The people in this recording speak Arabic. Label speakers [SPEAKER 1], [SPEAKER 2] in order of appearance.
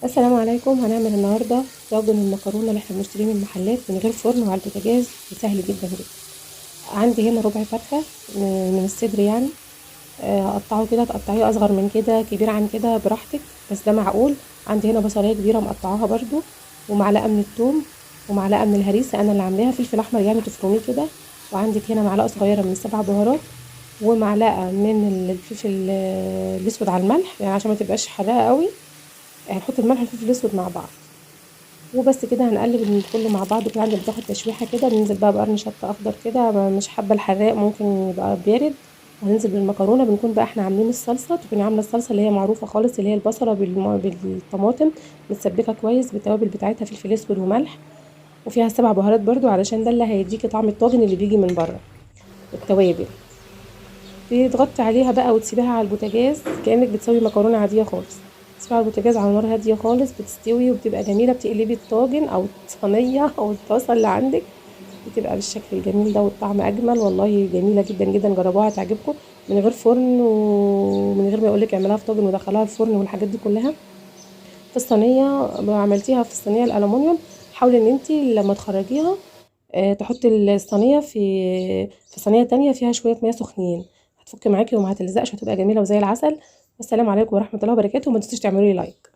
[SPEAKER 1] السلام عليكم. هنعمل النهارده طاجن المكرونه اللي احنا بنشتريه من المحلات من غير فرن وعلى البوتاجاز، وسهل جدا جدا. عندي هنا ربع فرخه من الصدر يعني. اقطعه كده، تقطعيه اصغر من كده كبير عن كده براحتك، بس ده معقول. عندي هنا بصلايه كبيره مقطعاها برضو، ومعلقه من الثوم، ومعلقه من الهريسه انا اللي عاملاها، فلفل احمر يعني تفرميه كده. وعندك هنا معلقه صغيره من السبع بهارات، ومعلقه من الفلفل الاسود على الملح يعني عشان ما تبقاش حراقه قوي. هنحط الملح والفلفل الاسود مع بعض، وبس كده هنقلب كله مع بعض كده. عندي بتاخد تشويحه كده، بننزل بقى بقرن شطه اخضر كده، مش حابه الحراق ممكن يبقى بارد. وهننزل بالمكرونه. بنكون بقى احنا عاملين الصلصه، تكوني عامله الصلصه اللي هي معروفه خالص، اللي هي البصله بالطماطم متسبكه كويس بالتوابل بتاعتها، فلفل اسود وملح، وفيها 7 بهارات برضو علشان ده اللي هيديكي طعم الطاجن اللي بيجي من بره والتوابل. تغطي عليها بقى وتسيبيها على البوتاجاز كأنك بتسوي مكرونة عادية خالص. تسيبيها على البوتاجاز على نار هادية خالص، بتستوي وبتبقى جميلة. بتقلبي الطاجن او الصينية او الطاسة اللي عندك، بتبقى بالشكل الجميل ده والطعم اجمل. والله جميلة جدا جدا، جربوها تعجبكم. من غير فرن ومن غير ما يقولك اعملها في طاجن ودخلها الفرن والحاجات دي كلها. في الصينية لو عملتيها في الصينية الألمونيوم، حاولي ان انتي لما تخرجيها تحطي الصينية في صينية تانية فيها شوية مياه سخنين، هتفك معاكي وما هتلزقش، هتبقى جميلة وزي العسل. والسلام عليكم ورحمة الله وبركاته، وما تنسوش تعملوا لي لايك.